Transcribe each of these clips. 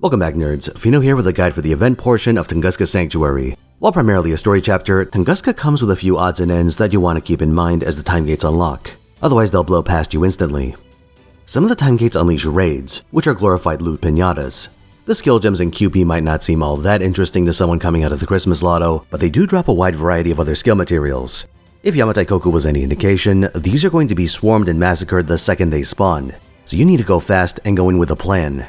Welcome back, nerds. Fino here with a guide for the event portion of Tunguska Sanctuary. While primarily a story chapter, Tunguska comes with a few odds and ends that you want to keep in mind as the time gates unlock. Otherwise, they'll blow past you instantly. Some of the time gates unleash raids, which are glorified loot piñatas. The skill gems in QP might not seem all that interesting to someone coming out of the Christmas lotto, but they do drop a wide variety of other skill materials. If Yamatai Koku was any indication, these are going to be swarmed and massacred the second they spawn, so you need to go fast and go in with a plan.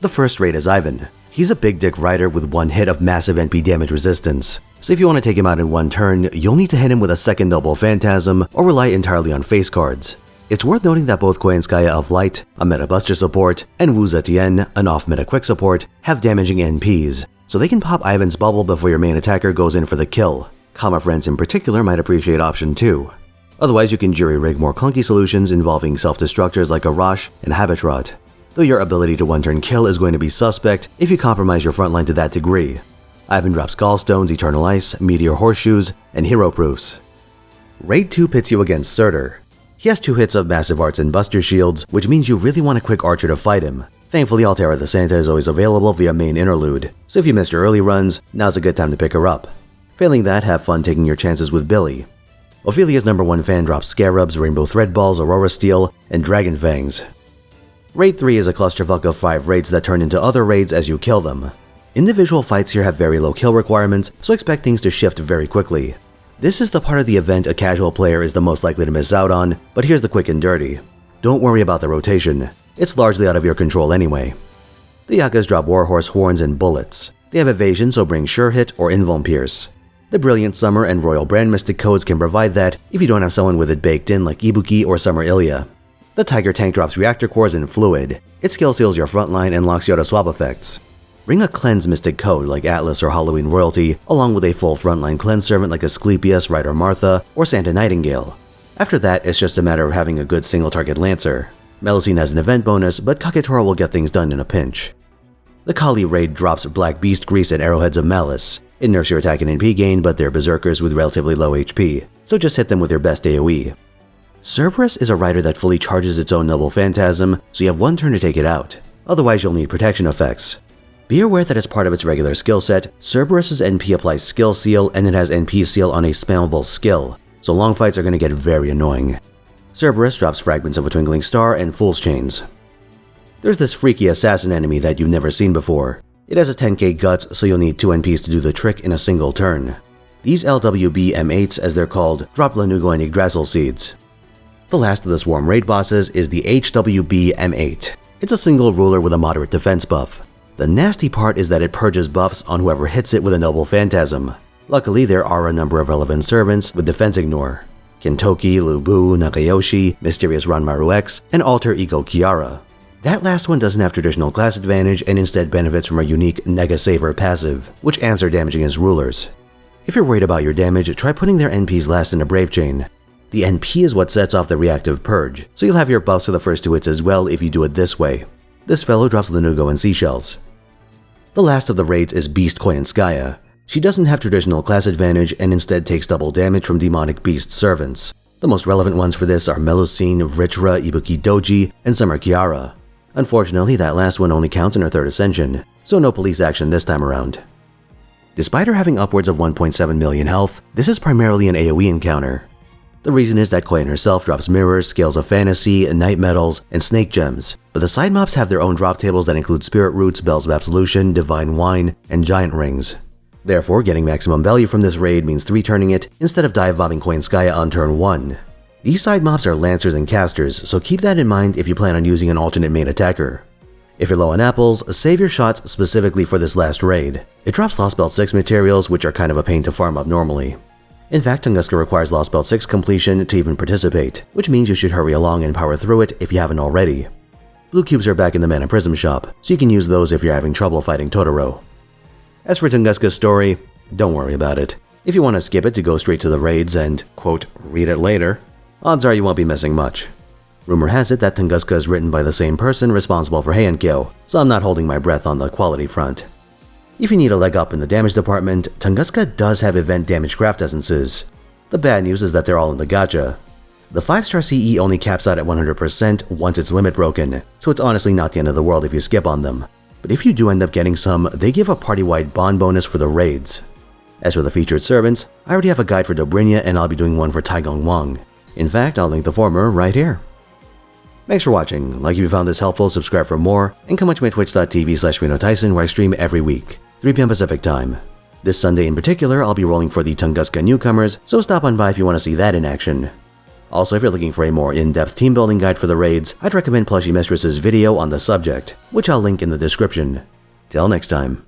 The first raid is Ivan. He's a big dick rider with one hit of massive NP damage resistance, so if you want to take him out in one turn, you'll need to hit him with a second Noble Phantasm or rely entirely on face cards. It's worth noting that both Koyanskaya of Light, a meta buster support, and Wu Zetian, an off-meta quick support, have damaging NPs, so they can pop Ivan's bubble before your main attacker goes in for the kill. Kama friends in particular might appreciate option 2. Otherwise, you can jury-rig more clunky solutions involving self-destructors like Arash and Habitrot, though your ability to one-turn kill is going to be suspect if you compromise your frontline to that degree. Ivan drops Gallstones, Eternal Ice, Meteor Horseshoes, and Hero Proofs. Raid 2 pits you against Serter. He has 2 hits of Massive Arts and Buster Shields, which means you really want a quick archer to fight him. Thankfully, Altera the Santa is always available via main interlude, so if you missed her early runs, now's a good time to pick her up. Failing that, have fun taking your chances with Billy. Ophelia's #1 fan drops Scarabs, Rainbow Thread Balls, Aurora Steel, and Dragon Fangs. Raid 3 is a clusterfuck of 5 raids that turn into other raids as you kill them. Individual fights here have very low kill requirements, so expect things to shift very quickly. This is the part of the event a casual player is the most likely to miss out on, but here's the quick and dirty. Don't worry about the rotation. It's largely out of your control anyway. The Yakas drop Warhorse Horns and Bullets. They have evasion, so bring Sure Hit or Invuln Pierce. The Brilliant Summer and Royal Brand Mystic codes can provide that if you don't have someone with it baked in like Ibuki or Summer Ilya. The Tiger Tank drops Reactor Cores and Fluid. It skill seals your frontline and locks you out of swap effects. Bring a Cleanse Mystic code like Atlas or Halloween Royalty, along with a full frontline Cleanse servant like Asclepius, Rider Martha, or Santa Nightingale. After that, it's just a matter of having a good single target Lancer. Melusine has an event bonus, but Kagetora will get things done in a pinch. The Kali raid drops Black Beast Grease and Arrowheads of Malice. It nerfs your attack and NP gain, but they're berserkers with relatively low HP, so just hit them with your best AoE. Cerberus is a rider that fully charges its own Noble Phantasm, so you have one turn to take it out. Otherwise, you'll need protection effects. Be aware that as part of its regular skill set, Cerberus's NP applies Skill Seal and it has NP Seal on a spammable skill, so long fights are going to get very annoying. Cerberus drops Fragments of a Twinkling Star and Fool's Chains. There's this freaky assassin enemy that you've never seen before. It has a 10k guts, so you'll need 2 NPs to do the trick in a single turn. These LWB M8s, as they're called, drop Lanugo and Yggdrasil Seeds. The last of the Swarm raid bosses is the HWB M8. It's a single ruler with a moderate defense buff. The nasty part is that it purges buffs on whoever hits it with a Noble Phantasm. Luckily, there are a number of relevant servants with defense ignore. Kintoki, Lubu, Nakayoshi, Mysterious Ranmaru X, and Alter Ego Kiara. That last one doesn't have traditional class advantage and instead benefits from a unique Nega Saver passive, which amps their damage against rulers. If you're worried about your damage, try putting their NPs last in a Brave Chain. The NP is what sets off the reactive purge, so you'll have your buffs for the first 2 hits as well if you do it this way. This fellow drops Lanugo and Seashells. The last of the raids is Beast Koyanskaya. She doesn't have traditional class advantage and instead takes double damage from demonic beast servants. The most relevant ones for this are Melusine, Vritra, Ibuki Doji, and Summer Kiara. Unfortunately, that last one only counts in her 3rd ascension, so no police action this time around. Despite her having upwards of 1.7 million health, this is primarily an AoE encounter. The reason is that Koyan herself drops Mirrors, Scales of Fantasy, Night Metals, and Snake Gems, but the side mobs have their own drop tables that include Spirit Roots, Bells of Absolution, Divine Wine, and Giant Rings. Therefore, getting maximum value from this raid means 3-turning it instead of dive-bombing Koyanskaya on turn 1. These side mobs are Lancers and Casters, so keep that in mind if you plan on using an alternate main attacker. If you're low on apples, save your shots specifically for this last raid. It drops Lost Belt 6 materials, which are kind of a pain to farm up normally. In fact, Tunguska requires Lost Belt 6 completion to even participate, which means you should hurry along and power through it if you haven't already. Blue cubes are back in the Mana Prism shop, so you can use those if you're having trouble fighting Totoro. As for Tunguska's story, don't worry about it. If you want to skip it to go straight to the raids and, quote, read it later, odds are you won't be missing much. Rumor has it that Tunguska is written by the same person responsible for Heiankyo, so I'm not holding my breath on the quality front. If you need a leg up in the damage department, Tunguska does have event damage craft essences. The bad news is that they're all in the gacha. The 5-star CE only caps out at 100% once its limit broken, so it's honestly not the end of the world if you skip on them. but if you do end up getting some, they give a party-wide bond bonus for the raids. As for the featured servants, I already have a guide for Dobrynia and I'll be doing one for Taigong Wang. In fact, I'll link the former right here. Thanks for watching. Like if you found this helpful, subscribe for more, and come watch me at twitch.tv/Finotaisen where I stream every week, 3 p.m. Pacific time. This Sunday in particular, I'll be rolling for the Tunguska newcomers, so stop on by if you want to see that in action. Also, if you're looking for a more in-depth team building guide for the raids, I'd recommend Plushie Mistress's video on the subject, which I'll link in the description. Till next time.